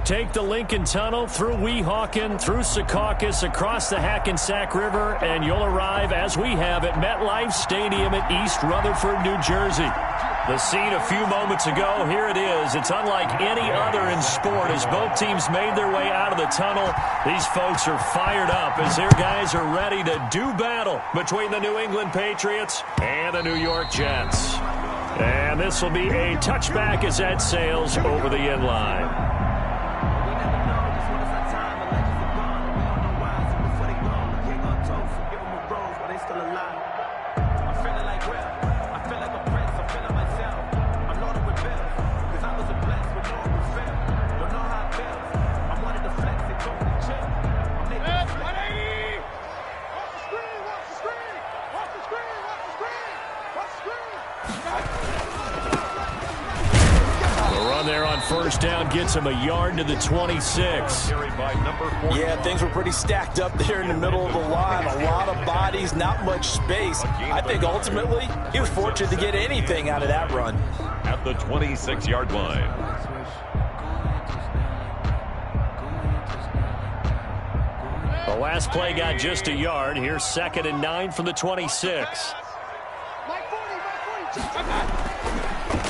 Take the Lincoln Tunnel through Weehawken, through Secaucus, across the Hackensack River, and you'll arrive, as we have, at MetLife Stadium at East Rutherford, New Jersey. The scene a few moments ago, here it is. It's unlike any other in sport as both teams made their way out of the tunnel. These folks are fired up as their guys are ready to do battle between the New England Patriots and the New York Jets. And this will be a touchback as that sails over the end line. First down gets him a yard to the 26. Yeah, things were pretty stacked up there in the middle of the line. A lot of bodies, not much space. I think ultimately he was fortunate to get anything out of that run. At the 26-yard line. The last play got just a yard. Here's 2nd and 9 from the 26.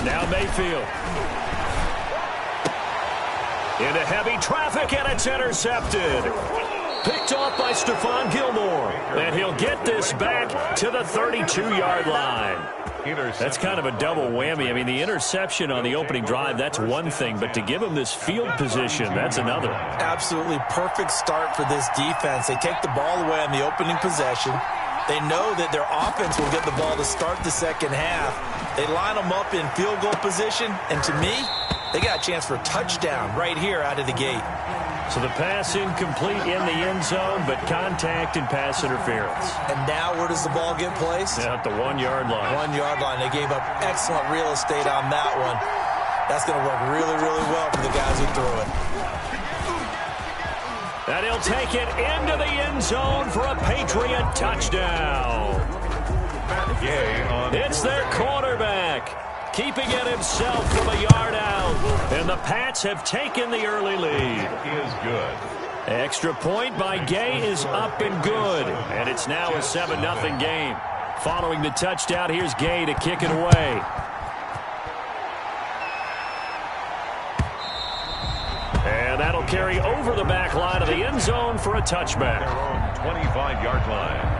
Now Mayfield. Into heavy traffic, and it's intercepted. Picked off by Stephon Gilmore. And he'll get this back to the 32-yard line. That's kind of a double whammy. I mean, the interception on the opening drive, that's one thing. But to give him this field position, that's another. Absolutely perfect start for this defense. They take the ball away on the opening possession. They know that their offense will get the ball to start the second half. They line them up in field goal position. And to me, they got a chance for a touchdown right here out of the gate. So the pass incomplete in the end zone, but contact and pass interference. And now where does the ball get placed? At the 1-yard line. 1-yard line. They gave up excellent real estate on that one. That's going to work really, really well for the guys who threw it. And he'll take it into the end zone for a Patriot touchdown. It's their quarterback, keeping it himself from a yard out. And the Pats have taken the early lead. Is good. Extra point by Gay is up and good. And it's now a 7-0 game. Following the touchdown, here's Gay to kick it away. And that'll carry over the back line of the end zone for a touchback. Their own 25-yard line.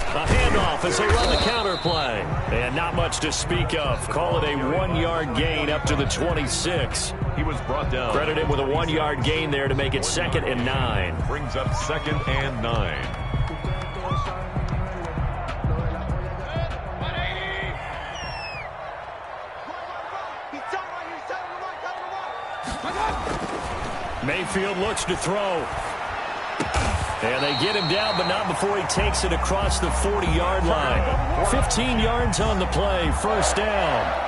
A handoff as they run the counter play. And not much to speak of. Call it a 1-yard gain up to the 26. He was brought down. Credit him with a 1-yard gain there to make it 2nd and 9. Brings up 2nd and 9. Mayfield looks to throw. And they get him down, but not before he takes it across the 40-yard line. 15 yards on the play, first down.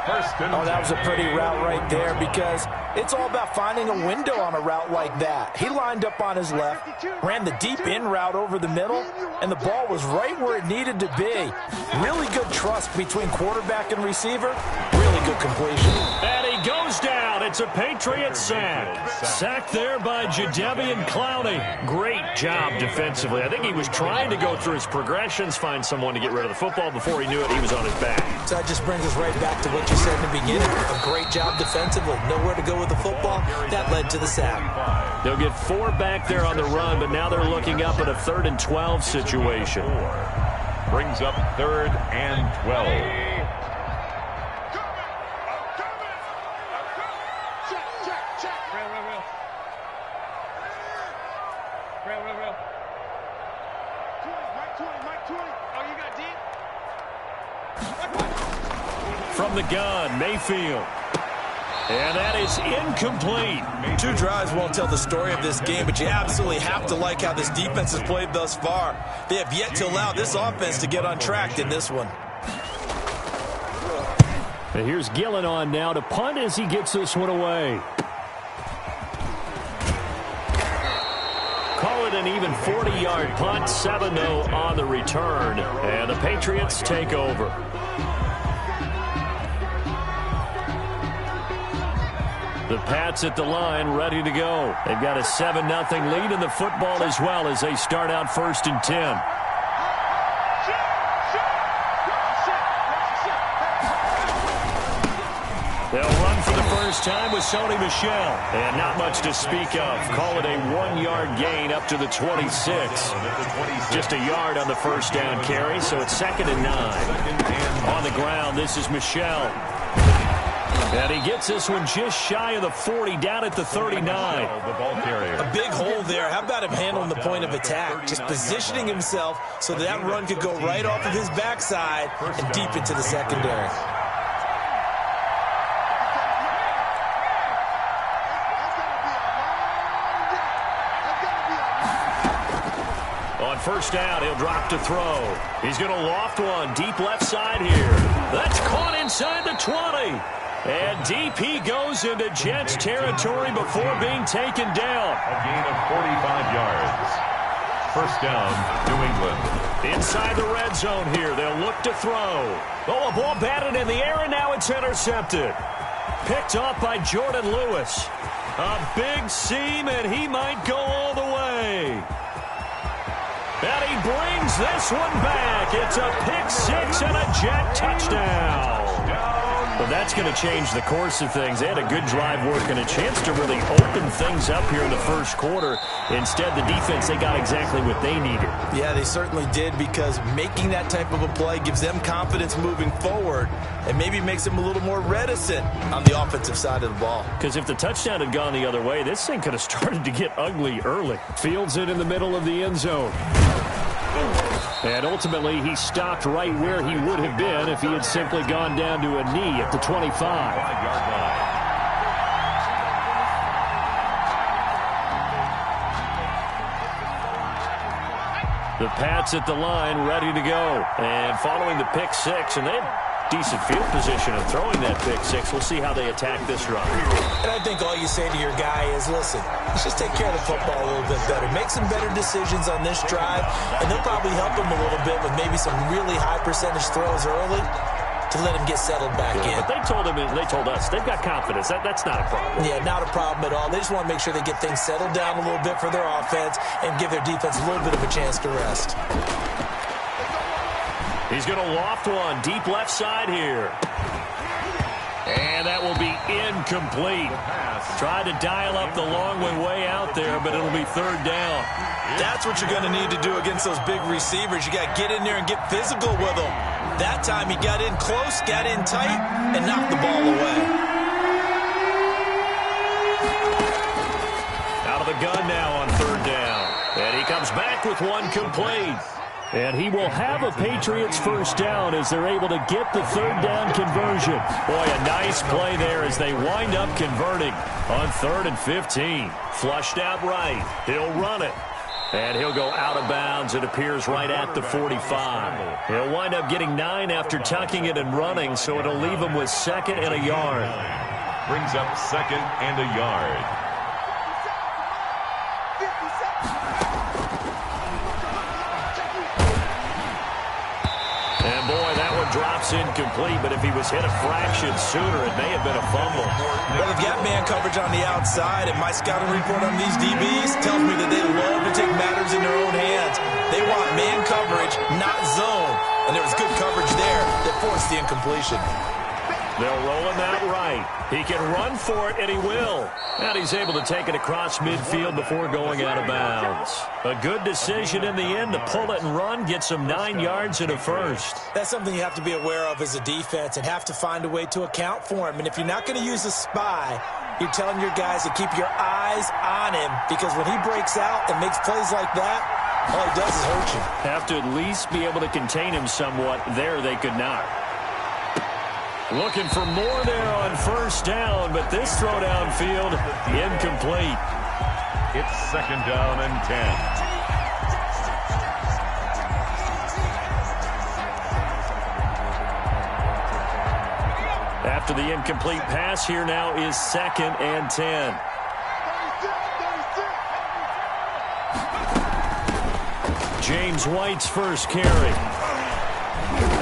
Oh, that was a pretty route right there because it's all about finding a window on a route like that. He lined up on his left, ran the deep in route over the middle, and the ball was right where it needed to be. Really good trust between quarterback and receiver. Really good completion. And he goes down. It's a Patriot sack. Sacked there by Jadeveon Clowney. Great job defensively. I think he was trying to go through his progressions, find someone to get rid of the football. Before he knew it, he was on his back. So that just brings us right back to what you said in the beginning. A great job defensively. Nowhere to go with the football. That led to the sack. They'll get 4 back there on the run, but now they're looking up at a 3rd and 12 situation. Brings up 3rd and 12. From the gun, Mayfield. And that is incomplete. 2 drives won't tell the story of this game, but you absolutely have to like how this defense has played thus far. They have yet to allow this offense to get untracked in this one. And here's Gillen on now to punt as he gets this one away. Call it it an even 40-yard punt, 7-0 on the return, and the Patriots take over. The Pats at the line, ready to go. They've got a 7-0 lead in the football as well as they start out 1st and 10. They'll run for the first time with Sony Michel. And not much to speak of. Call it a 1-yard gain up to the 26. Just a yard on the first down carry, so it's 2nd and 9. On the ground, this is Michel. And he gets this one just shy of the 40, down at the 39. A big hole there. How about him handling the point of attack? Just positioning himself so that run could go right off of his backside and deep into the secondary. On first down, he'll drop to throw. He's going to loft one deep left side here. That's caught inside the 20. And deep he goes into Jets territory before being taken down. A gain of 45 yards. First down, New England. Inside the red zone here, they'll look to throw. Oh, a ball batted in the air, and now it's intercepted. Picked off by Jordan Lewis. A big seam, and he might go all the way. And he brings this one back. It's a pick six and a Jet touchdown. But that's going to change the course of things. They had a good drive work and a chance to really open things up here in the first quarter. Instead, the defense, they got exactly what they needed. Yeah, they certainly did, because making that type of a play gives them confidence moving forward and maybe makes them a little more reticent on the offensive side of the ball. Because if the touchdown had gone the other way, this thing could have started to get ugly early. Fields it in the middle of the end zone. And ultimately, he stopped right where he would have been if he had simply gone down to a knee at the 25. The Pats at the line, ready to go. And following the pick six, and they have decent field position of throwing that pick six. We'll see how they attack this run. And I think all you say to your guy is, listen, let's just take care of the football a little bit better. Make some better decisions on this drive, and they'll probably help him a little bit with maybe some really high percentage throws early to let him get settled back in. But they told us, they've got confidence. That's not a problem. Yeah, not a problem at all. They just want to make sure they get things settled down a little bit for their offense and give their defense a little bit of a chance to rest. He's going to loft one deep left side here. And that will be incomplete. Tried to dial up the long way out there, but it'll be third down. That's what you're going to need to do against those big receivers. You got to get in there and get physical with them. That time he got in close, got in tight, and knocked the ball away. Out of the gun now on third down. And he comes back with one complete. And he will have a Patriots first down as they're able to get the third down conversion. Boy, a nice play there as they wind up converting on 3rd and 15. Flushed out right. He'll run it. And he'll go out of bounds. It appears right at the 45. He'll wind up getting 9 after tucking it and running, so it'll leave him with 2nd and a yard. Brings up 2nd and a yard. And boy, that one drops incomplete, but if he was hit a fraction sooner, it may have been a fumble. Well, they've got man coverage on the outside, and my scouting report on these DBs tells me that they love to take matters in their own hands. They want man coverage, not zone. And there was good coverage there that forced the incompletion. They'll roll him out right. He can run for it, and he will. And he's able to take it across midfield before going out of bounds. A good decision in the end to pull it and run, get some 9 yards and a first. That's something you have to be aware of as a defense and have to find a way to account for him. And if you're not going to use a spy, you're telling your guys to keep your eyes on him, because when he breaks out and makes plays like that, all he does is hurt you. Have to at least be able to contain him somewhat. There they could not. Looking for more there on first down, but this throw downfield, incomplete. It's 2nd down and 10. After the incomplete pass, here now is 2nd and 10. James White's first carry.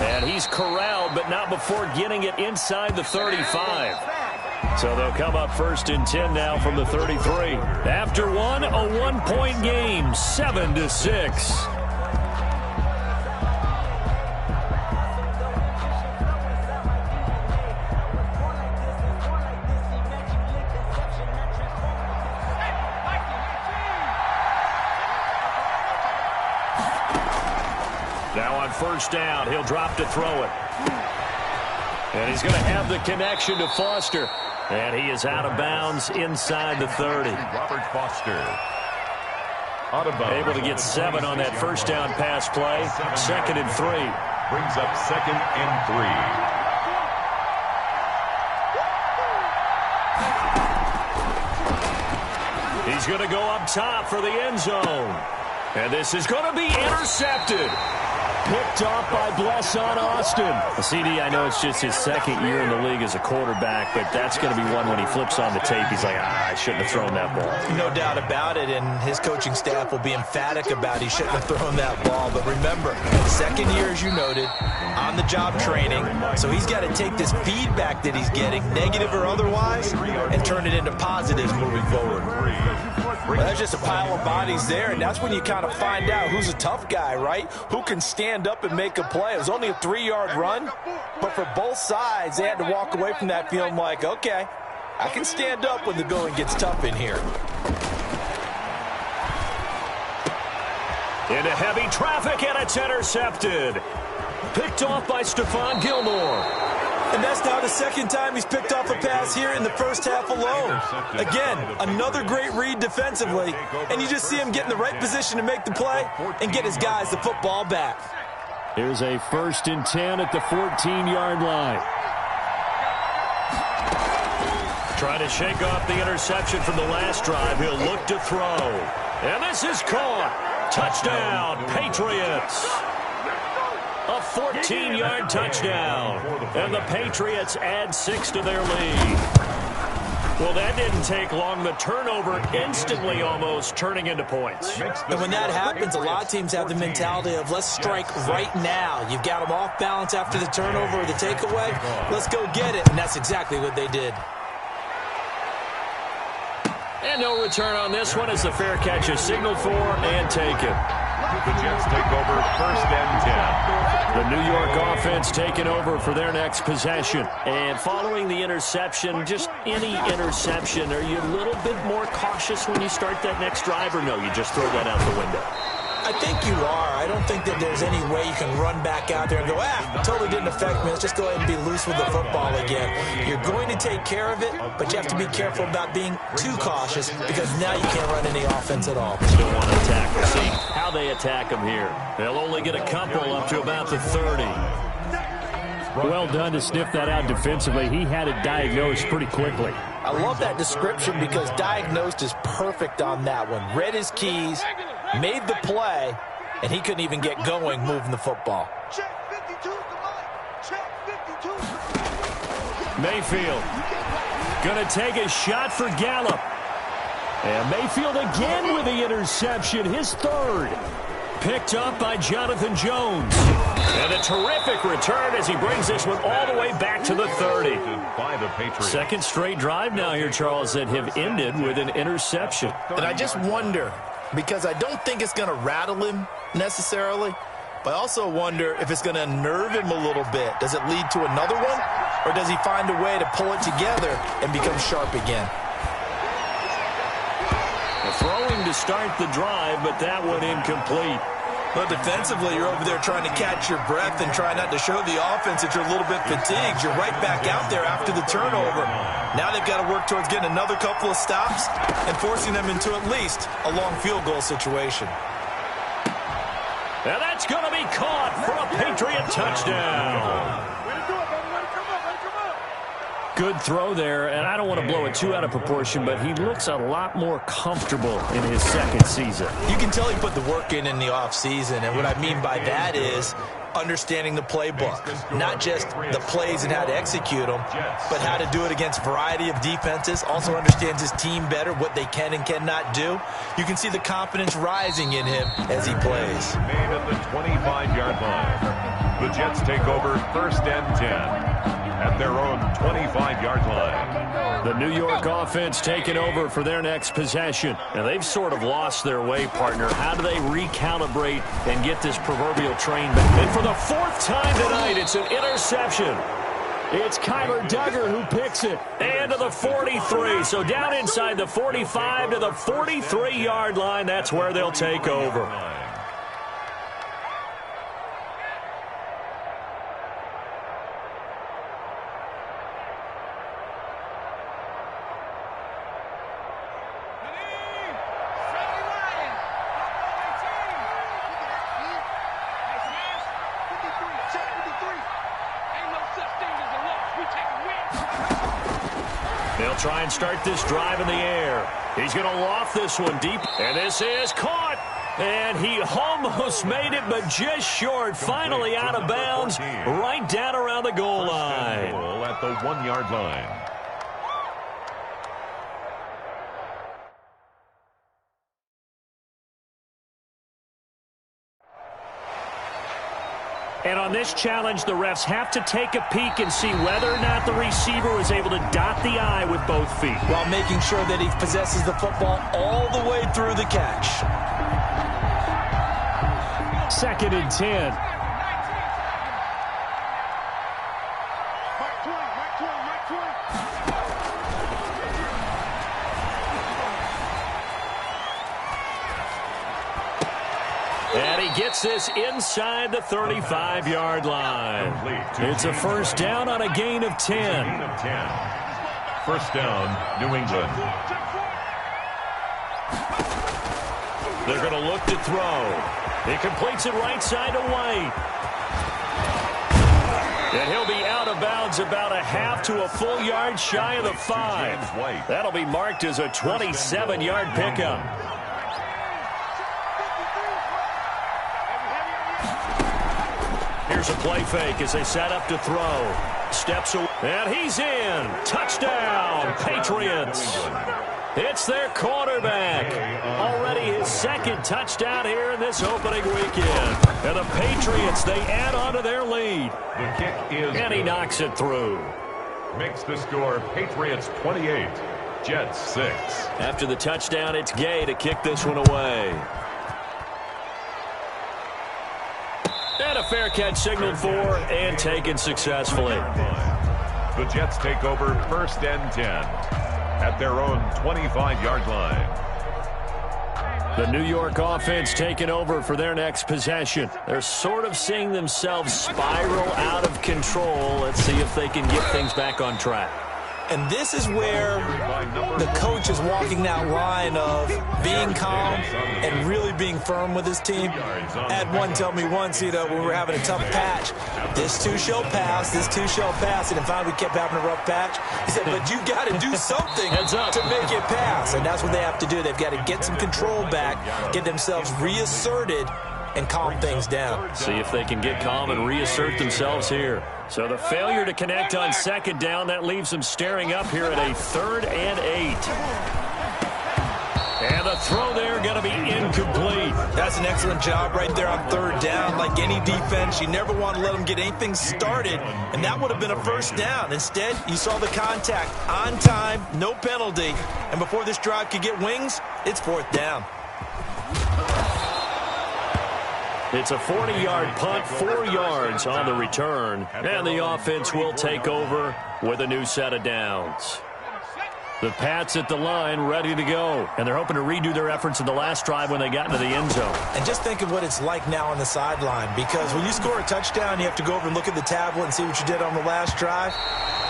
And he's corralled, but not before getting it inside the 35. So they'll come up 1st and 10 now from the 33. After one, a 1-point game, 7-6. Now on 1st down, he'll drop to throw it. And he's going to have the connection to Foster. And he is out of bounds inside the 30. Robert Foster. Out of bounds. Able to get 7 on that 1st down pass play. 2nd and 3. Brings up 2nd and 3. He's going to go up top for the end zone. And this is going to be intercepted. Picked off by Blesson Austin. CD, I know it's just his 2nd year in the league as a quarterback, but that's going to be one when he flips on the tape. He's like, I shouldn't have thrown that ball. No doubt about it, and his coaching staff will be emphatic about he shouldn't have thrown that ball. But remember, 2nd year, as you noted, on-the-job training. So he's got to take this feedback that he's getting, negative or otherwise, and turn it into positives moving forward. Well, there's just a pile of bodies there, and that's when you kind of find out who's a tough guy, right? Who can stand up and make a play. It was only a 3-yard run, but for both sides, they had to walk away from that feeling like, okay, I can stand up when the going gets tough in here. Into heavy traffic, and it's intercepted. Picked off by Stephon Gilmore. And that's now the 2nd time he's picked off a pass here in the 1st half alone. Again, another great read defensively, and you just see him get in the right position to make the play and get his guys the football back. Here's a 1st and 10 at the 14-yard line. Trying to shake off the interception from the last drive. He'll look to throw. And this is caught. Touchdown, Patriots. A 14-yard touchdown. And the Patriots add 6 to their lead. Well, that didn't take long. The turnover instantly almost turning into points. And when that happens, a lot of teams have the mentality of let's strike right now. You've got them off balance after the turnover or the takeaway. Let's go get it. And that's exactly what they did. And no return on this one as the fair catch is signaled for and taken. The Jets take over 1st and 10. The New York offense taking over for their next possession. And following the interception, just any interception, are you a little bit more cautious when you start that next drive, or no, you just throw that out the window? I think you are. I don't think that there's any way you can run back out there and go, totally didn't affect me. Let's just go ahead and be loose with the football again. You're going to take care of it, but you have to be careful about being too cautious because now you can't run any offense at all. Still want to attack. We'll see how they attack them here. They'll only get a couple up to about the 30. Well done to sniff that out defensively. He had it diagnosed pretty quickly. I love that description because diagnosed is perfect on that one. Read his keys, made the play, and he couldn't even get going moving the football. Mayfield going to take a shot for Gallup. And Mayfield again with the interception, his 3rd. Picked up by Jonathan Jones. And a terrific return as he brings this one all the way back to the 30. Second straight drive now here, Charles, that have ended with an interception. And I just wonder, because I don't think it's going to rattle him necessarily, but I also wonder if it's going to unnerve him a little bit. Does it lead to another one, or does he find a way to pull it together and become sharp again? Throwing to start the drive, but that one incomplete. But defensively, you're over there trying to catch your breath and try not to show the offense that you're a little bit fatigued. You're right back out there after the turnover. Now they've got to work towards getting another couple of stops and forcing them into at least a long field goal situation. And that's going to be caught for a Patriot touchdown. Good throw there, and I don't want to blow it too out of proportion, but he looks a lot more comfortable in his 2nd season. You can tell he put the work in the offseason, and what I mean by that is understanding the playbook. Not just the plays and how to execute them, but how to do it against a variety of defenses. Also understands his team better, what they can and cannot do. You can see the confidence rising in him as he plays. Made at the 25-yard line. The Jets take over 1st and 10 at their own 25-yard line. The New York offense taking over for their next possession. And they've sort of lost their way, partner. How do they recalibrate and get this proverbial train back? And for the 4th time tonight, it's an interception. It's Kyler Duggar who picks it. And to the 43. So down inside the 45 to the 43-yard line. That's where they'll take over. They'll try and start this drive in the air. He's going to loft this one deep. And this is caught. And he almost made it, but just short. Finally out of bounds, right down around the goal line. At the 1-yard line. And on this challenge, the refs have to take a peek and see whether or not the receiver was able to dot the I with both feet, while making sure that he possesses the football all the way through the catch. 2nd and 10. And he gets this inside the 35-yard line. It's a 1st down on a gain of 10. 1st down, New England. They're going to look to throw. He completes it right side to White. And he'll be out of bounds about a half to a full yard shy of the 5. That'll be marked as a 27-yard pickup. Here's a play fake as they set up to throw. Steps away. And he's in. Touchdown, Patriots. It's their quarterback. Already his 2nd touchdown here in this opening weekend. And the Patriots, they add on to their lead. The kick is and he knocks it through. Makes the score Patriots 28, Jets 6. After the touchdown, it's Gay to kick this one away. And a fair catch signaled for and taken successfully. The Jets take over 1st and 10 at their own 25-yard line. The New York offense taking over for their next possession. They're sort of seeing themselves spiral out of control. Let's see if they can get things back on track. And this is where the coach is walking that line of being calm and really being firm with his team. I had one tell me once, when we were having a tough patch, this too shall pass, this too shall pass. And finally we kept having a rough patch. He said, but you got to do something to make it pass. And that's what they have to do. They've got to get some control back, get themselves reasserted, and calm things down. See if they can get calm and reassert themselves here. So the failure to connect on 2nd down, that leaves them staring up here at a 3rd and 8. And the throw there going to be incomplete. That's an excellent job right there on 3rd down. Like any defense, you never want to let them get anything started, and that would have been a 1st down. Instead, you saw the contact on time, no penalty, and before this drive could get wings, it's 4th down. It's a 40-yard punt, 4 yards on the return, and the offense will take over with a new set of downs. The Pats at the line ready to go, and they're hoping to redo their efforts in the last drive when they got into the end zone. And just think of what it's like now on the sideline, because when you score a touchdown, you have to go over and look at the tablet and see what you did on the last drive.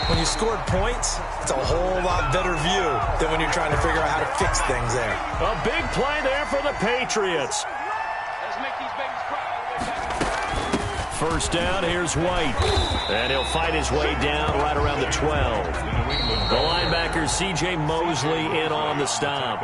When you scored points, it's a whole lot better view than when you're trying to figure out how to fix things there. A big play there for the Patriots. 1st down, here's White. And he'll fight his way down right around the 12. The linebacker, C.J. Mosley, in on the stop.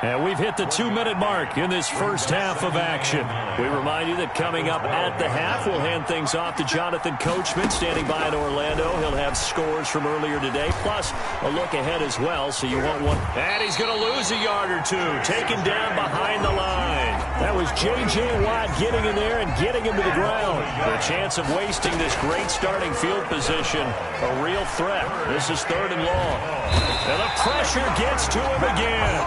And we've hit the 2-minute mark in this first half of action. We remind you that coming up at the half, we'll hand things off to Jonathan Coachman, standing by in Orlando. He'll have scores from earlier today, plus a look ahead as well, so you won't want... And he's going to lose a yard or two, taken down behind the line. That was J.J. Watt getting in there and getting him to the ground. The chance of wasting this great starting field position, a real threat. This is 3rd and long. And the pressure gets to him again.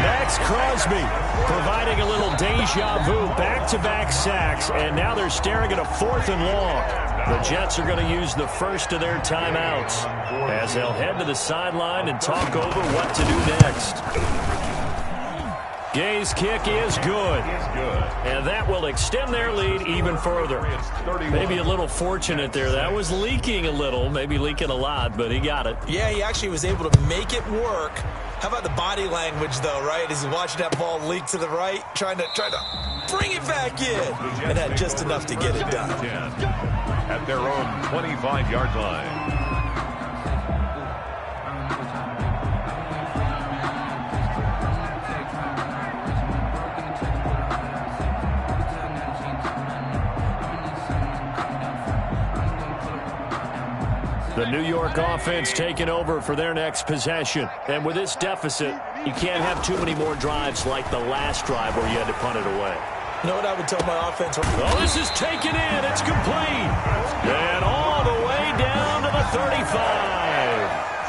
Max Crosby providing a little deja vu, back-to-back sacks, and now they're staring at a 4th and long. The Jets are going to use the first of their timeouts as they'll head to the sideline and talk over what to do next. Gay's kick is good, and that will extend their lead even further. Maybe a little fortunate there. That was leaking a little, maybe leaking a lot, but he got it. Yeah, he actually was able to make it work. How about the body language, though, right? As he's watching that ball leak to the right, trying to bring it back in, and had just enough to get it done. At their own 25-yard line. The New York offense taking over for their next possession. And with this deficit, you can't have too many more drives like the last drive where you had to punt it away. You know what I would tell my offense? Oh, this is taken in. It's complete. And all the way down to the 35.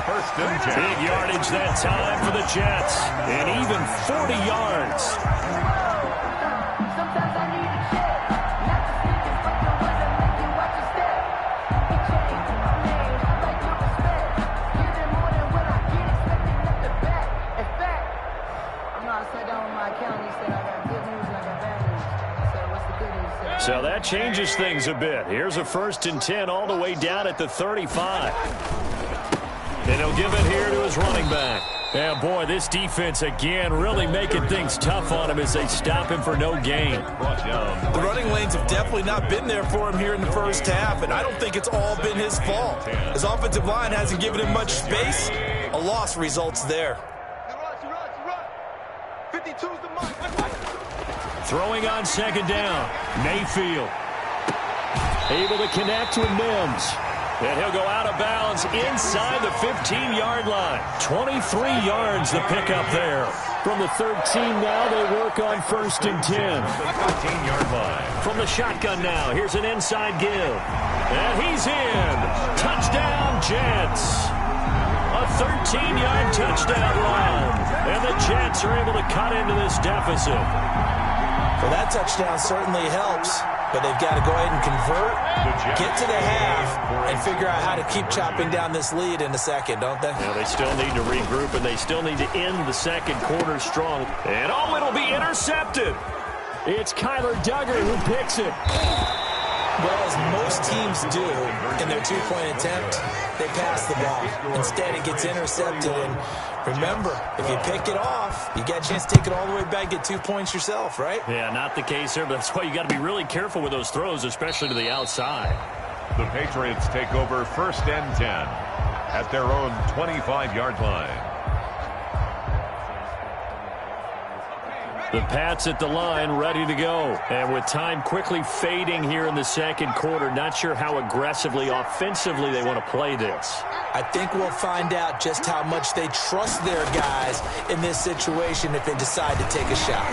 First and 10. Big yardage that time for the Jets. And even 40 yards. So that changes things a bit. Here's a 1st and 10 all the way down at the 35. And he'll give it here to his running back. And boy, this defense again really making things tough on him as they stop him for no gain. The running lanes have definitely not been there for him here in the first half, and I don't think it's all been his fault. His offensive line hasn't given him much space. A loss results there. Throwing on 2nd down, Mayfield. Able to connect with Mims. And he'll go out of bounds inside the 15-yard line. 23 yards the pickup there. From the 13 now, they work on 1st and 10. 15-yard line. From the shotgun now, here's an inside give. And he's in. Touchdown, Jets. A 13-yard touchdown run. And the Jets are able to cut into this deficit. Well, that touchdown certainly helps, but they've got to go ahead and convert, get to the half, and figure out how to keep chopping down this lead in the second, don't they? Yeah, they still need to regroup, and they still need to end the second quarter strong. And oh, it'll be intercepted. It's Kyler Duggar who picks it. Well, as most teams do in their two-point attempt, they pass the ball. Instead, it gets intercepted. And remember, if you pick it off, you get a chance to take it all the way back, get 2 points yourself, right? Yeah, not the case here, but that's why you got to be really careful with those throws, especially to the outside. The Patriots take over 1st and 10 at their own 25-yard line. The Pats at the line, ready to go. And with time quickly fading here in the second quarter, not sure how aggressively, offensively they want to play this. I think we'll find out just how much they trust their guys in this situation if they decide to take a shot.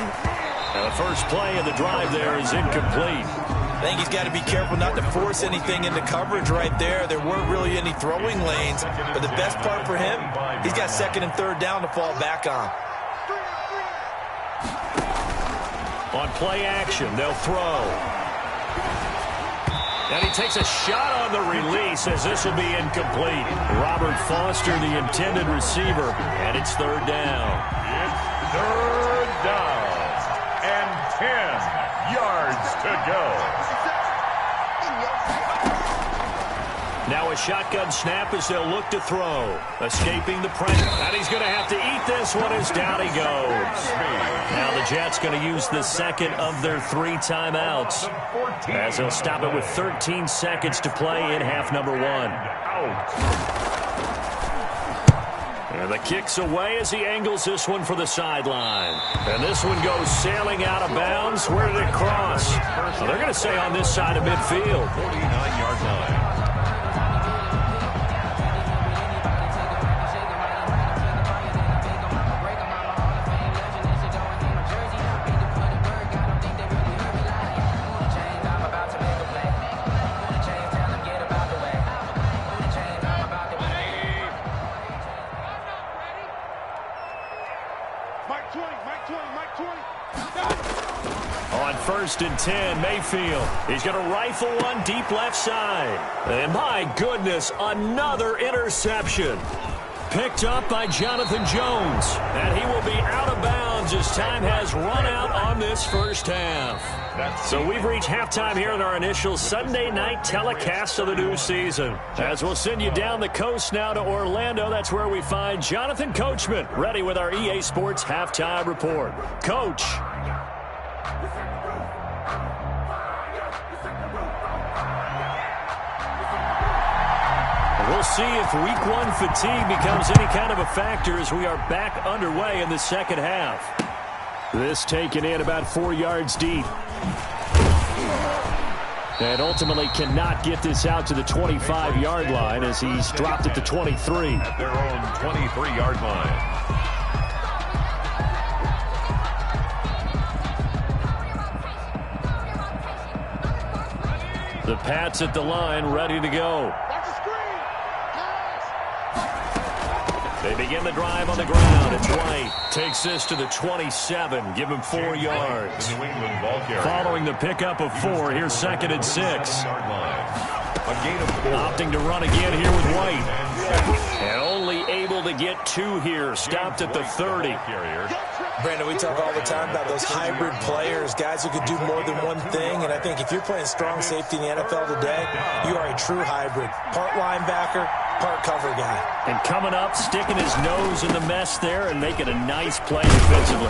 Now the first play of the drive there is incomplete. I think he's got to be careful not to force anything into coverage right there. There weren't really any throwing lanes, but the best part for him, he's got 2nd and 3rd down to fall back on. On play action, they'll throw. And he takes a shot on the release as this will be incomplete. Robert Foster, the intended receiver, and it's 3rd down. It's 3rd down and 10 yards to go. Now a shotgun snap as they'll look to throw. Escaping the pressure. And he's going to have to eat this one as down he goes. Now the Jets going to use the 2nd of their 3 timeouts as they'll stop it with 13 seconds to play in half number 1. And The kick's away as he angles this one for the sideline. And this one goes sailing out of bounds. Where did it cross? Well, they're going to say on this side of midfield. 49-yard line. On 1st and 10, Mayfield. He's going to rifle one deep left side. And my goodness, another interception. Picked up by Jonathan Jones. And he will be out of bounds as time has run out on this first half. So we've reached halftime here in our initial Sunday night telecast of the new season. As we'll send you down the coast now to Orlando, that's where we find Jonathan Coachman, ready with our EA Sports halftime report. Coach. We'll see if week one fatigue becomes any kind of a factor as we are back underway in the second half. This taken in about 4 yards deep. And ultimately cannot get this out to the 25-yard line as he's dropped at the 23. At their own 23-yard line. The Pats at the line, ready to go. They begin the drive on the ground. It's White. Takes this to the 27. Give him 4 yards. Following the pickup of 4, here's 2nd and 6. Opting to run again here with White. And only able to get 2 here. Stopped at the 30. Brandon, we talk all the time about those hybrid players, guys who could do more than one thing. And I think if you're playing strong safety in the NFL today, you are a true hybrid. Part linebacker, part cover guy. And coming up, sticking his nose in the mess there and making a nice play defensively.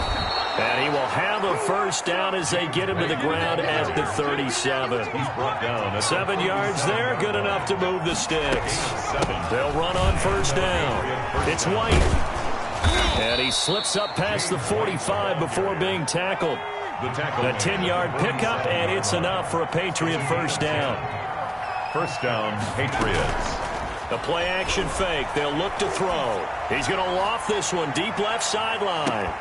And he will have a first down as they get him to the ground at the 37. 7 yards there, good enough to move the sticks. They'll run on first down. It's White. And he slips up past the 45 before being tackled. A 10-yard pickup, and it's enough for a Patriot first down. First down, Patriots. The play-action fake. They'll look to throw. He's going to loft this one deep left sideline.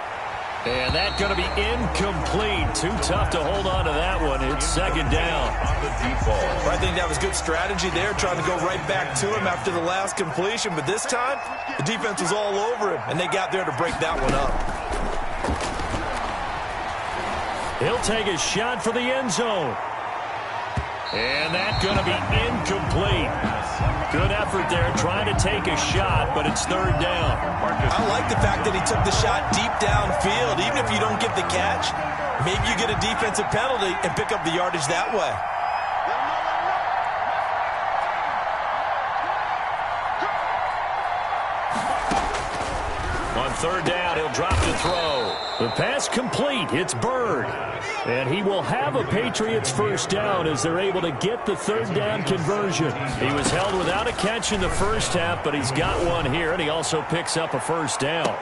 And that's going to be incomplete. Too tough to hold on to that one. It's second down. I think that was good strategy there, trying to go right back to him after the last completion. But this time, the defense was all over him, and they got there to break that one up. He'll take a shot for the end zone. And that's going to be incomplete. Good effort there trying to take a shot, but it's third down. I like the fact that he took the shot deep downfield. Even if you don't get the catch, maybe you get a defensive penalty and pick up the yardage that way. On third down, he'll drop to throw. The pass complete. It's Bird. And he will have a Patriots first down as they're able to get the third down conversion. He was held without a catch in the first half, but he's got one here, and he also picks up a first down.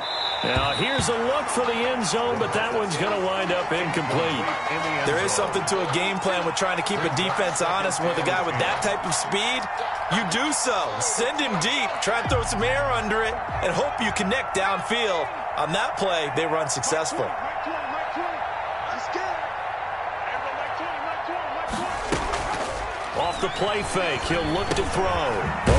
Now, here's a look for the end zone, but that one's going to wind up incomplete. There is something to a game plan with trying to keep a defense honest. With a guy with that type of speed, you do so. Send him deep, try and throw some air under it, and hope you connect downfield. On that play, they run successful. Off the play fake, he'll look to throw.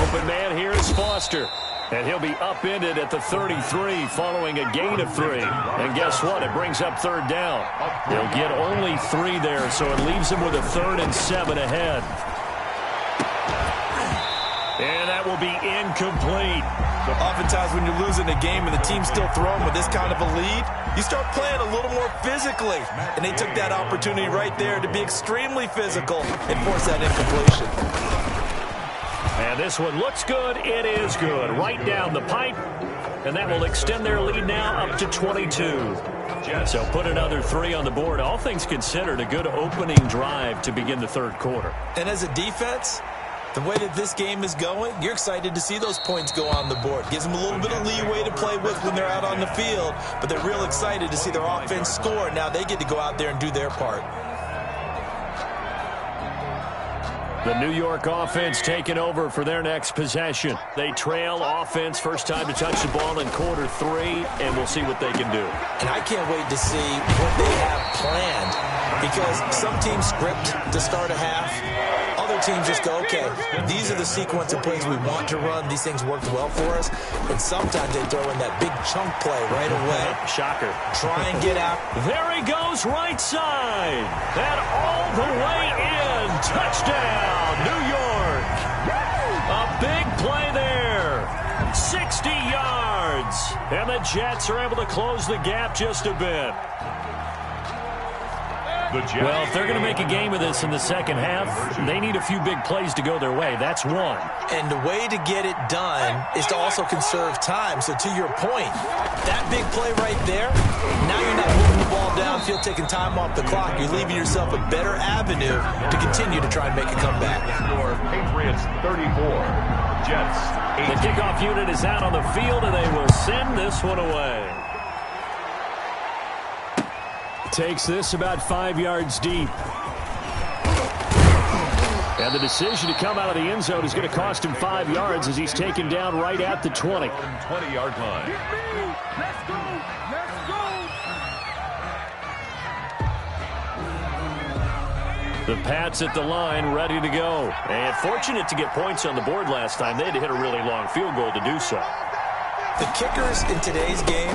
Open man here is Foster. And he'll be upended at the 33 following a gain of 3. And guess what? It brings up third down. He'll get only 3 there, so it leaves him with a 3rd and 7 ahead. And that will be incomplete. Oftentimes when you're losing a game and the team's still throwing with this kind of a lead, you start playing a little more physically. And they took that opportunity right there to be extremely physical and force that incompletion. And this one looks good. It is good. Right down the pipe. And that will extend their lead now up to 22. So put another 3 on the board. All things considered, a good opening drive to begin the third quarter. And as a defense, The way that this game is going, you're excited to see those points go on the board. Gives them a little bit of leeway to play with when they're out on the field, but they're real excited to see their offense score. Now they get to go out there and do their part. The New York offense taking over for their next possession. They trail offense, first time to touch the ball in quarter 3, and we'll see what they can do. And I can't wait to see what they have planned, because some teams script to start a half. Other teams just go, okay, these are the sequence of plays we want to run. These things worked well for us. And sometimes they throw in that big chunk play right away. Shocker. Try and get out. There he goes, right side. And all the way in. Touchdown, New York. A big play there. 60 yards. And the Jets are able to close the gap just a bit. Well, if they're going to make a game of this in the second half, they need a few big plays to go their way. That's one. And the way to get it done is to also conserve time. So to your point, that big play right there, now you're not moving the ball downfield, taking time off the clock. You're leaving yourself a better avenue to continue to try and make a comeback. Patriots 34, Jets 18. The kickoff unit is out on the field, and they will send this one away. Takes this about 5 yards deep. And the decision to come out of the end zone is going to cost him 5 yards as he's taken down right at the 20. 20-yard line. Let's go! Let's The go! Pats at the line, ready to go. And fortunate to get points on the board last time. They had to hit a really long field goal to do so. The kickers in today's game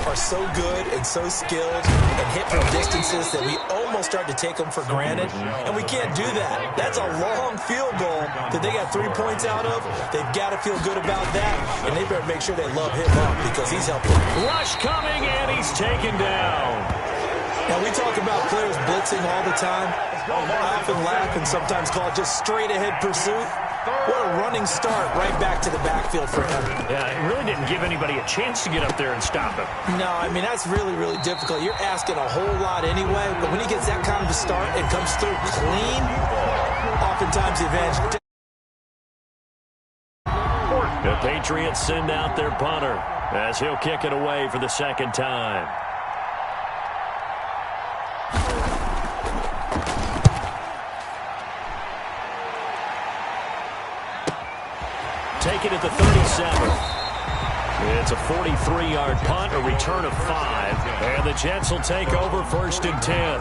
are so good and so skilled and hit from distances that we almost start to take them for granted, and we can't do that. That's a long field goal that they got 3 points out of. They've got to feel good about that, and they better make sure they love him up because he's helping. Rush coming, and he's taken down. Now, we talk about players blitzing all the time. I often laugh and sometimes call it just straight-ahead pursuit. What a running start right back to the backfield for him. Yeah, it really didn't give anybody a chance to get up there and stop him. No, I mean, that's really, really difficult. You're asking a whole lot anyway, but when he gets that kind of a start and comes through clean, oftentimes the advantage. The Patriots send out their punter as he'll kick it away for the second time. Take it at the 37. It's a 43-yard punt, a return of 5. And the Jets will take over first and 10.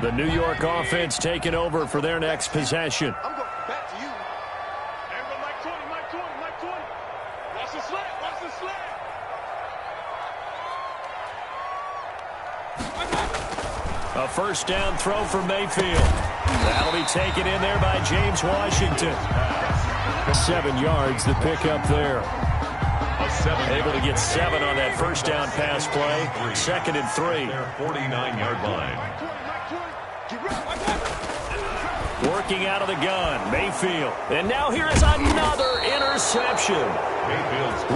The New York offense taking over for their next possession. I'm going back to you. Everybody, Mike 20, Mike 20, Mike 20. Watch the slant, watch the slant. A first down throw for Mayfield. That'll be taken in there by James Washington. 7 yards, the pickup there. Able to get 7 on that first down pass play. Second and 3. 49-yard line. Working out of the gun, Mayfield. And now here is another interception.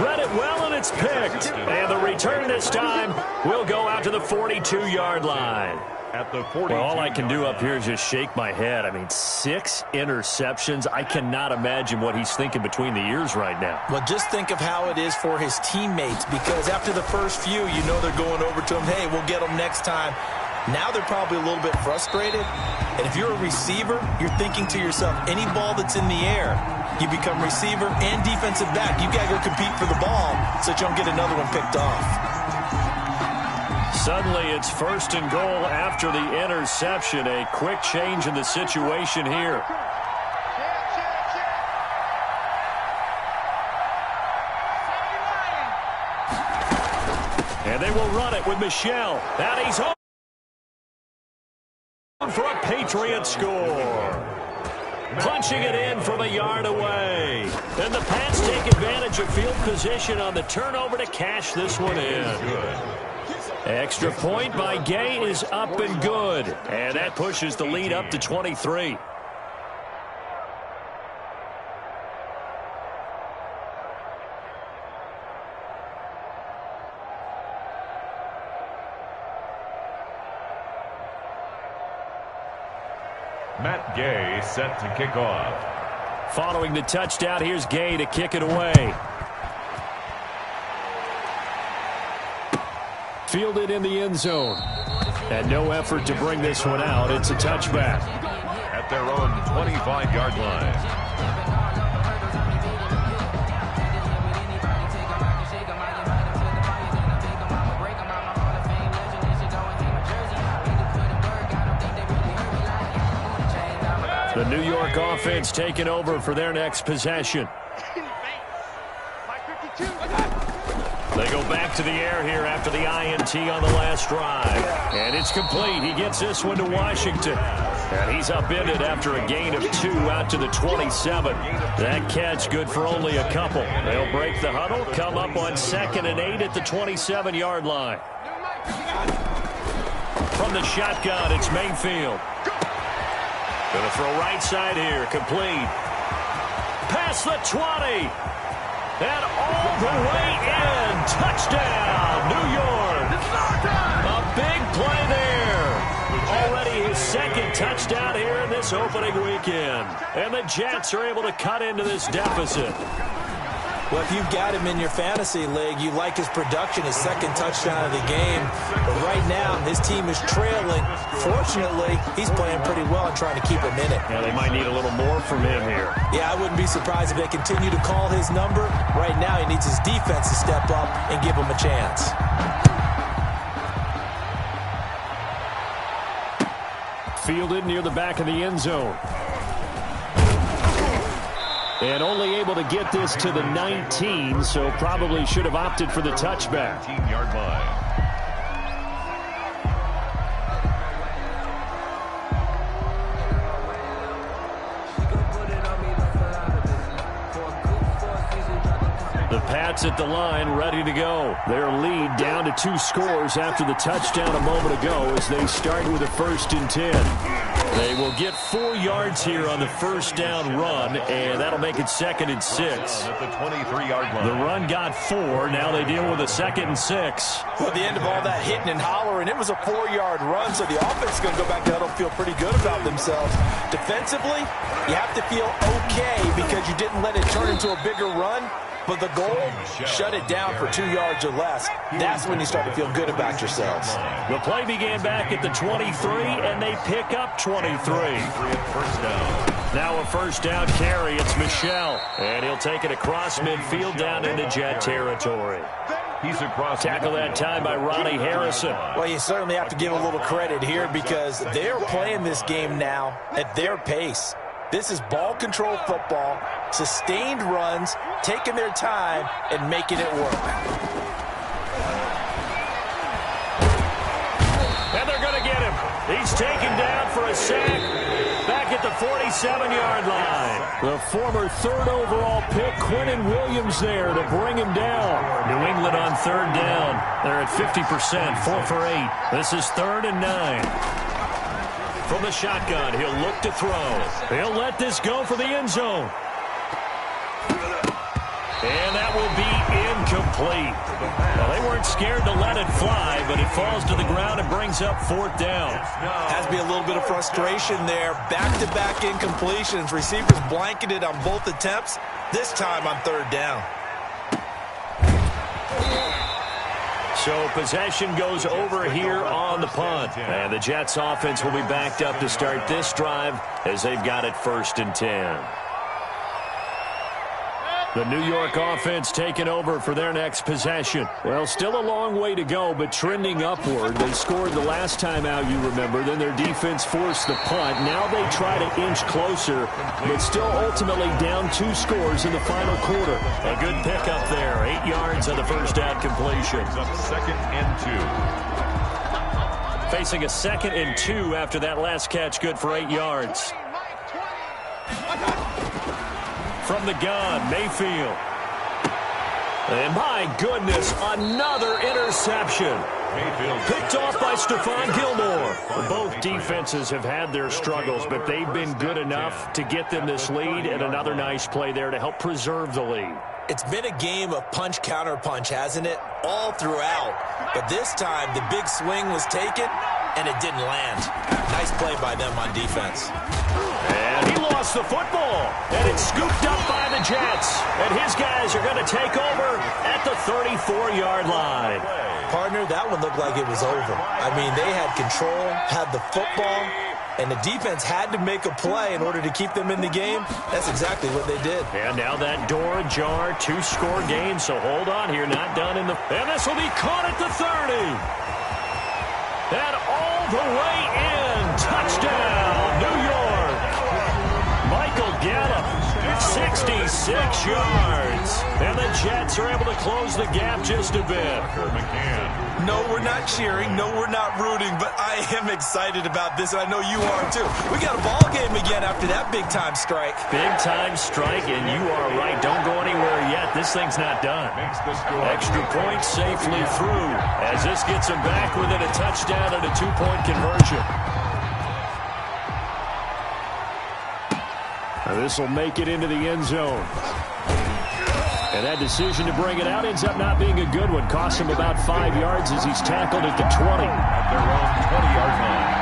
Read it well, and it's picked. And the return this time will go out to the 42-yard line. At the 42. Well, all I can do up here is just shake my head. I mean, 6 interceptions. I cannot imagine what he's thinking between the ears right now. Well, just think of how it is for his teammates, because after the first few, you know they're going over to him, hey, we'll get them next time. Now they're probably a little bit frustrated. And if you're a receiver, you're thinking to yourself, any ball that's in the air, you become receiver and defensive back. You got to go compete for the ball so that you don't get another one picked off. Suddenly, it's first and goal after the interception. A quick change in the situation here. And they will run it with Michel. And he's home for a Patriot score. Punching it in from a yard away. And the Pats take advantage of field position on the turnover to cash this one in. Extra point by Gay is up and good. And that pushes the lead up to 23. Matt Gay set to kick off. Following the touchdown, here's Gay to kick it away. Fielded in the end zone. And no effort to bring this one out. It's a touchback. At their own 25-yard line. The New York offense taking over for their next possession. They go back to the air here after the INT on the last drive. And it's complete. He gets this one to Washington. And he's upended after a gain of 2 out to the 27. That catch good for only a couple. They'll break the huddle, come up on 2nd and 8 at the 27-yard line. From the shotgun, it's Mayfield. Going to throw right side here, complete. Past the 20. And all the way in. Touchdown, New York. A big play there. Already his 2nd touchdown here in this opening weekend. And the Jets are able to cut into this deficit. Well, if you've got him in your fantasy league, you like his production, his 2nd touchdown of the game. But right now, his team is trailing. Fortunately, he's playing pretty well and trying to keep him in it. Yeah, they might need a little more from him here. Yeah, I wouldn't be surprised if they continue to call his number. Right now, he needs his defense to step up and give him a chance. Fielded near the back of the end zone. And only able to get this to the 19, so probably should have opted for the touchback. 19-yard line. The Pats at the line, ready to go. Their lead down to 2 scores after the touchdown a moment ago as they start with a 1st and 10. They will get 4 yards here on the first down run, and that'll make it 2nd and 6. At the 23-yard line. The run got 4. Now they deal with a 2nd and 6. Well, at the end of all that hitting and hollering, it was a 4-yard run, so the offense is going to go back to huddle, feel pretty good about themselves. Defensively, you have to feel okay because you didn't let it turn into a bigger run. But the goal, shut it down for 2 yards or less. That's when you start to feel good about yourselves. The play began back at the 23, and they pick up 23. First down. Now a first down carry. It's Michel. And he'll take it across midfield down into Jet territory. He's across. Tackle that time by Ronnie Harrison. Well, you certainly have to give a little credit here because they're playing this game now at their pace. This is ball control football, sustained runs, taking their time, and making it work. And they're going to get him. He's taken down for a sack back at the 47-yard line. The former 3rd overall pick, Quinnen Williams, there to bring him down. New England on 3rd down. They're at 50%, 4 for 8. This is 3rd and 9. From the shotgun, he'll look to throw. He'll let this go for the end zone. And that will be incomplete. Well, they weren't scared to let it fly, but it falls to the ground and brings up 4th down. Has to be a little bit of frustration there. Back-to-back incompletions. Receivers blanketed on both attempts. This time on 3rd down. So possession goes over here on the punt. And the Jets offense will be backed up to start this drive as they've got it 1st and 10. The New York offense taking over for their next possession. Well, still a long way to go, but trending upward. They scored the last time out, you remember. Then their defense forced the punt. Now they try to inch closer, but still ultimately down 2 scores in the final quarter. A good pickup there. 8 yards on the first down completion. Up 2nd and 2. Facing a 2nd and 2 after that last catch, good for 8 yards. From the gun, Mayfield. And my goodness, another interception. Picked off by Stephon Gilmore. Both defenses have had their struggles, but they've been good enough to get them this lead, and another nice play there to help preserve the lead. It's been a game of punch-counter-punch, hasn't it? All throughout. But this time, the big swing was taken, and it didn't land. Nice play by them on defense. And he lost the football, and it's scooped up by the Jets. And his guys are going to take over at the 34-yard line. Partner, that one looked like it was over. I mean, they had control, had the football, and the defense had to make a play in order to keep them in the game. That's exactly what they did. And now that door ajar, two-score game, so hold on here, not done in the... And this will be caught at the 30. And all the way in, touchdown, New York. Michael Gallup, 66 yards. And the Jets are able to close the gap just a bit. No, we're not cheering. No, we're not rooting. But I am excited about this, and I know you are too. We got a ball game again after that big-time strike. Big-time strike, and you are right. Don't go anywhere yet. This thing's not done. Extra point safely through as this gets them back within a touchdown and a two-point conversion. This will make it into the end zone. And that decision to bring it out ends up not being a good one. Costs him about 5 yards as he's tackled at the 20. At their own 20-yard line.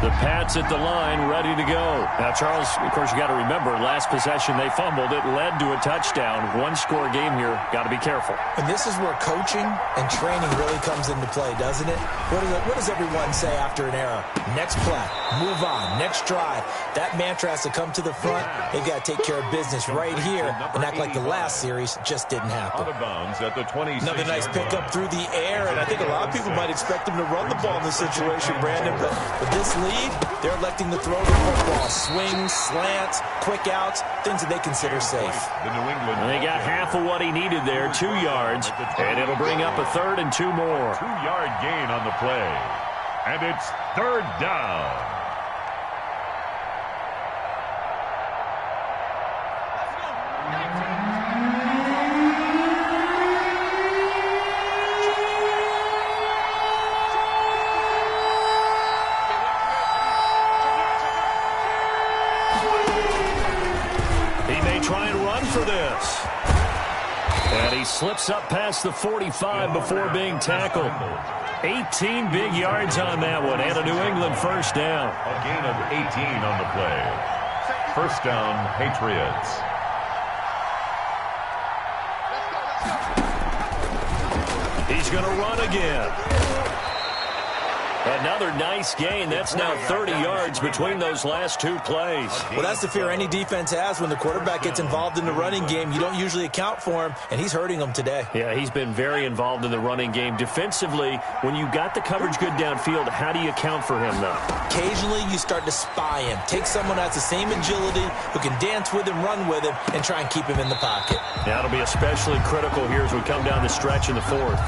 The Pats at the line, ready to go. Now, Charles, of course, you got to remember, last possession they fumbled. It led to a touchdown. One-score game here. Got to be careful. And this is where coaching and training really comes into play, doesn't it? What does everyone say after an error? Next play, move on, next drive. That mantra has to come to the front. They've got to take care of business right here and act like the last series just didn't happen. Out of bounds at the 26. Another nice pickup through the air, and I think a lot of people might expect them to run the ball in this situation, Brandon, but with this lead, they're electing to throw the football. Swings, slants, quick outs, things that they consider safe. And they got half of what he needed there, 2 yards, and it'll bring up a 3rd and 2 more. 2-yard gain on the play, and it's 3rd down. Try and run for this. And he slips up past the 45 before being tackled. 18 big yards on that one, and a New England first down. A gain of 18 on the play. First down, Patriots. He's going to run again. Another nice gain. That's now 30 yards between those last 2 plays. Well, that's the fear any defense has when the quarterback gets involved in the running game. You don't usually account for him, and he's hurting them today. Yeah, he's been very involved in the running game. Defensively, when you got the coverage good downfield, how do you account for him, though? Occasionally, you start to spy him. Take someone that's the same agility, who can dance with him, run with him, and try and keep him in the pocket. That'll be especially critical here as we come down the stretch in the 4th.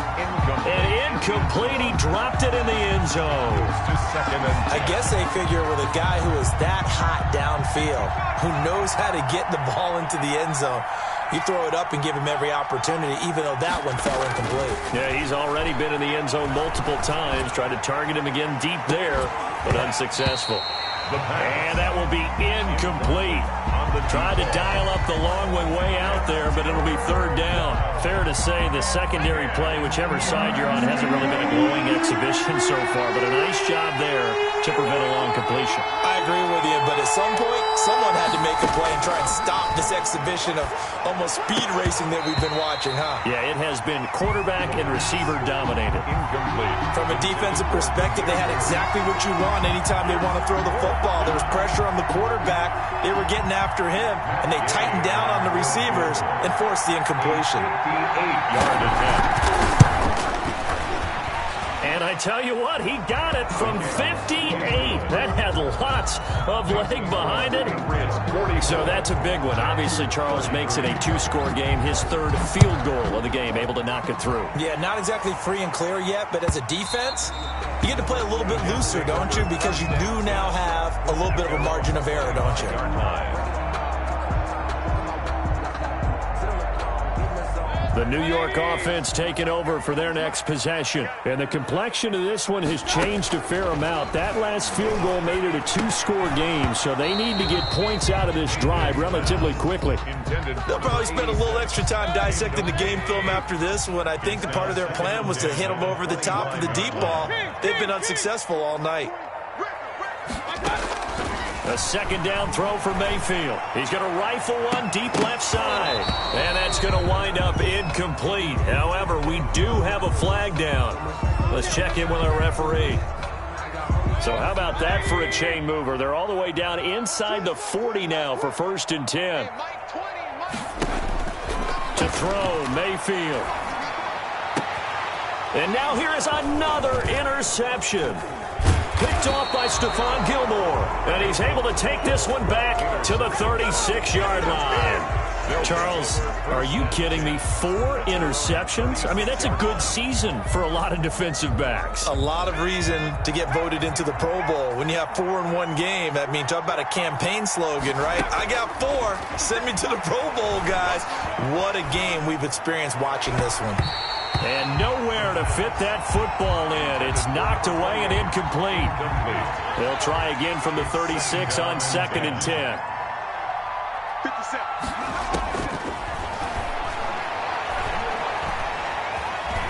And incomplete. He dropped it in the end zone. I guess they figure with a guy who is that hot downfield, who knows how to get the ball into the end zone, you throw it up and give him every opportunity, even though that one fell incomplete. Yeah, he's already been in the end zone multiple times. Tried to target him again deep there, but unsuccessful. And that will be incomplete. Tried to dial up the long way out there, but it'll be 3rd down. Fair to say the secondary play, whichever side you're on, hasn't really been a glowing exhibition so far, but a nice job there to prevent a long completion. I agree with you, but at some point, someone had to make a play and try and stop this exhibition of almost speed racing that we've been watching, huh? Yeah, it has been quarterback and receiver dominated. Incomplete. From a defensive perspective, they had exactly what you want anytime they want to throw the football. There was pressure on the quarterback. They were getting after him, and they tightened down on the receivers and forced the incompletion. 58-yard attempt. And I tell you what, he got it from 58. That had lots of leg behind it. So that's a big one. Obviously, Charles makes it a 2-score game, his 3rd field goal of the game, able to knock it through. Yeah, not exactly free and clear yet, but as a defense, you get to play a little bit looser, don't you? Because you do now have a little bit of a margin of error, don't you? The New York offense taking over for their next possession. And the complexion of this one has changed a fair amount. That last field goal made it a 2-score game, so they need to get points out of this drive relatively quickly. They'll probably spend a little extra time dissecting the game film after this one. I think the part of their plan was to hit them over the top of the deep ball. They've been unsuccessful all night. A second down throw for Mayfield. He's going to rifle one deep left side. And that's going to wind up incomplete. However, we do have a flag down. Let's check in with our referee. So how about that for a chain mover? They're all the way down inside the 40 now for 1st and 10. To throw, Mayfield. And now here is another interception. Picked off by Stephon Gilmore. And he's able to take this one back to the 36-yard line. Charles, are you kidding me? 4 interceptions? I mean, that's a good season for a lot of defensive backs. A lot of reason to get voted into the Pro Bowl. When you have 4 in one game, I mean, talk about a campaign slogan, right? I got 4. Send me to the Pro Bowl, guys. What a game we've experienced watching this one. And nowhere to fit that football in. It's knocked away and incomplete. They'll try again from the 36 on 2nd and 10. 57.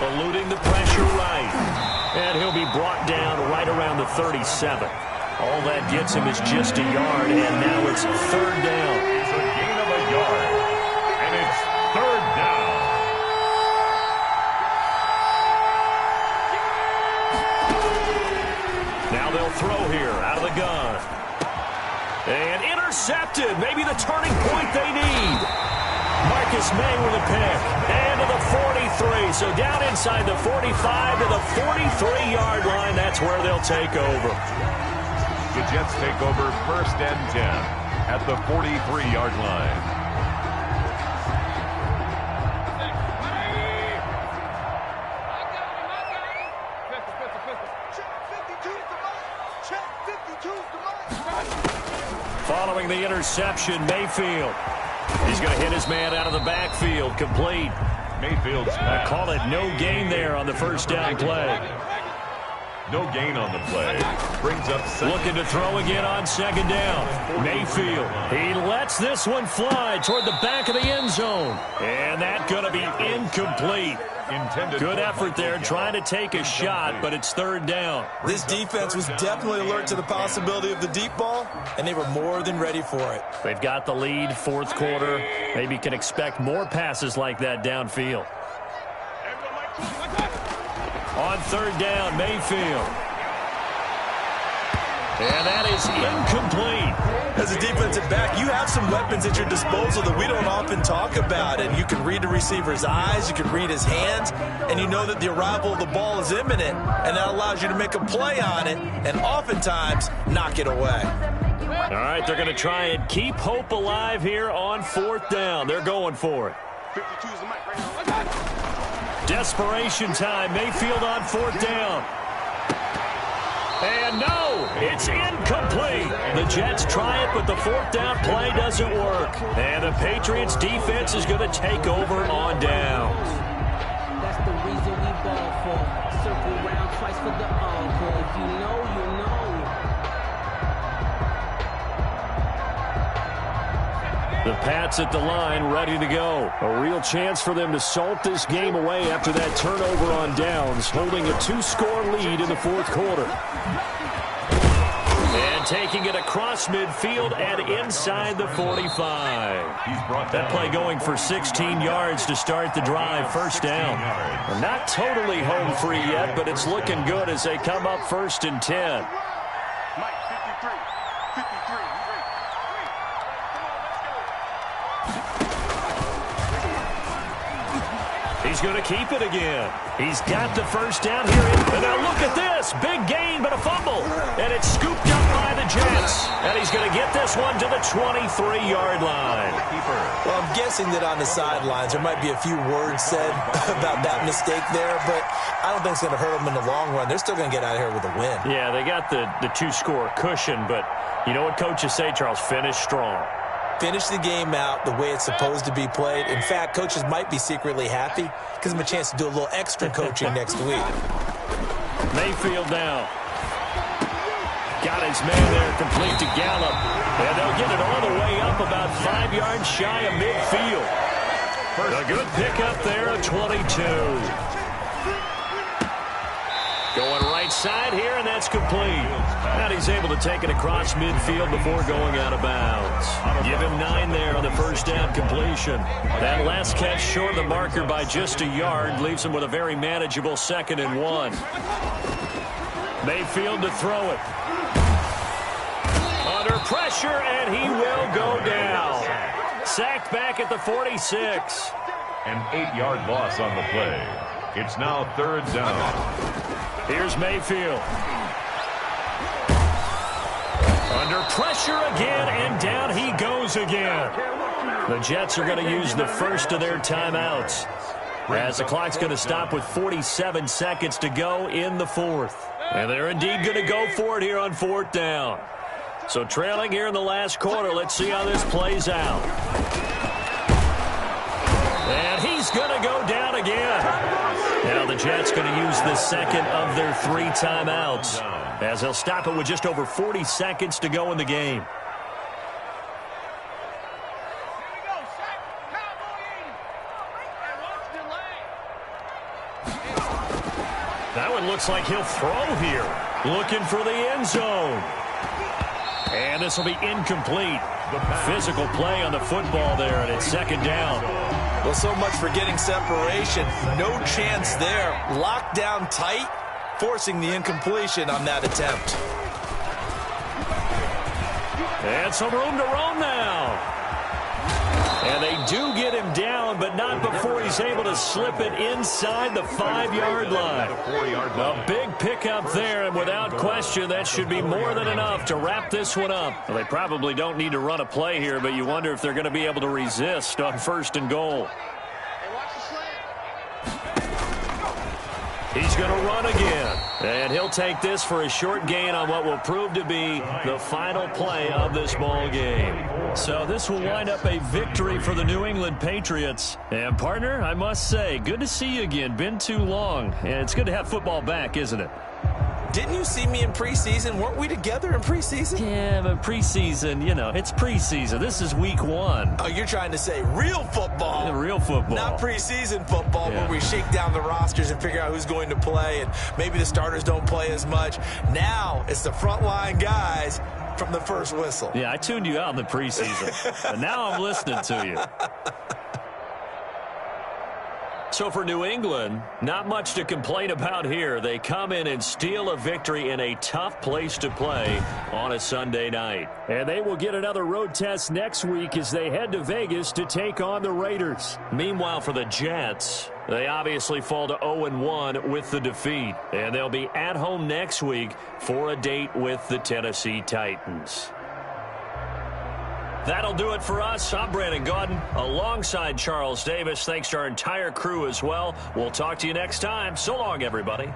Eluding the pressure right. And he'll be brought down right around the 37. All that gets him is just a yard, and now it's 3rd down. It's a gain of a yard, and it's 3rd down. Now they'll throw here out of the gun. And intercepted. Maybe the turning point they need. Marcus May with a pick. And to the 43. So down inside the 45 to the 43-yard line. That's where they'll take over. The Jets take over 1st and 10 at the 43-yard line. Following the interception, Mayfield. He's going to hit his man out of the backfield, complete. Mayfield's I call it no gain there on the 1st down play. No gain on the play. Brings up 2nd. Looking to throw again on 2nd down. Mayfield. He lets this one fly toward the back of the end zone. And that's going to be incomplete. Good effort there trying to take a shot, but it's 3rd down. This defense was definitely alert to the possibility of the deep ball, and they were more than ready for it. They've got the lead, 4th quarter. Maybe can expect more passes like that downfield. On 3rd down, Mayfield. And that is incomplete. As a defensive back, you have some weapons at your disposal that we don't often talk about. And you can read the receiver's eyes, you can read his hands, and you know that the arrival of the ball is imminent. And that allows you to make a play on it and oftentimes knock it away. All right, they're going to try and keep hope alive here on 4th down. They're going for it. 52 is the mic right now. Desperation time. Mayfield on 4th down. And no, it's incomplete. The Jets try it, but the 4th down play doesn't work. And the Patriots defense is going to take over on downs. That's the reason we ball for. Circle round twice for the encore. If you know, you know. The Pats at the line, ready to go. A real chance for them to salt this game away after that turnover on downs, holding a 2-score lead in the 4th quarter. And taking it across midfield and inside the 45. That play going for 16 yards to start the drive, 1st down. We're not totally home free yet, but it's looking good as they come up 1st and 10. Mike, 53. 53. He's going to keep it again. He's got the 1st down here. And now look at this. Big gain, but a fumble. And it's scooped up by the Jets. And he's going to get this one to the 23-yard line. Well, I'm guessing that on the sidelines there might be a few words said about that mistake there, but I don't think it's going to hurt them in the long run. They're still going to get out of here with a win. Yeah, they got the 2-score cushion, but you know what coaches say, Charles? Finish strong. Finish the game out the way it's supposed to be played. In fact, coaches might be secretly happy. Gives them a chance to do a little extra coaching next week. Mayfield now. Got his man there, complete to Gallup. And they'll get it all the way up about 5 yards shy of midfield. A good pickup there, a 22. Going right side here, and that's complete. And he's able to take it across midfield before going out of bounds. Give him 9 there on the first down completion. That last catch short of the marker by just a yard leaves him with a very manageable 2nd and 1. Mayfield to throw it. Under pressure, and he will go down. Sacked back at the 46. An 8-yard loss on the play. It's now 3rd down. Here's Mayfield. Under pressure again, and down he goes again. The Jets are going to use the first of their timeouts, as the clock's going to stop with 47 seconds to go in the 4th. And they're indeed going to go for it here on 4th down. So trailing here in the last quarter, let's see how this plays out. And he's going to go down again. Now the Jets going to use the second of their 3 timeouts, as they'll stop it with just over 40 seconds to go in the game. That one looks like he'll throw here. Looking for the end zone. And this will be incomplete. Physical play on the football there, and it's 2nd down. Well, so much for getting separation. No chance there. Locked down tight, forcing the incompletion on that attempt. And some room to roam now. And they do get him down, but not before he's able to slip it inside the 5-yard line. A big pickup there, and without question, that should be more than enough to wrap this one up. Well, they probably don't need to run a play here, but you wonder if they're going to be able to resist on 1st and goal. He's going to run again, and he'll take this for a short gain on what will prove to be the final play of this ball game. So this will wind up a victory for the New England Patriots. And, partner, I must say, good to see you again. Been too long, and it's good to have football back, isn't it? Didn't you see me in preseason? Weren't we together in preseason? Yeah, but preseason, you know, it's preseason. This is week 1. Oh, you're trying to say real football. Yeah, real football. Not preseason football, yeah, where we shake down the rosters and figure out who's going to play, and maybe the starters don't play as much. Now it's the frontline guys from the first whistle. Yeah, I tuned you out in the preseason, but now I'm listening to you. So for New England, not much to complain about here. They come in and steal a victory in a tough place to play on a Sunday night. And they will get another road test next week as they head to Vegas to take on the Raiders. Meanwhile, for the Jets, they obviously fall to 0-1 with the defeat. And they'll be at home next week for a date with the Tennessee Titans. That'll do it for us. I'm Brandon Gaudin alongside Charles Davis. Thanks to our entire crew as well. We'll talk to you next time. So long, everybody.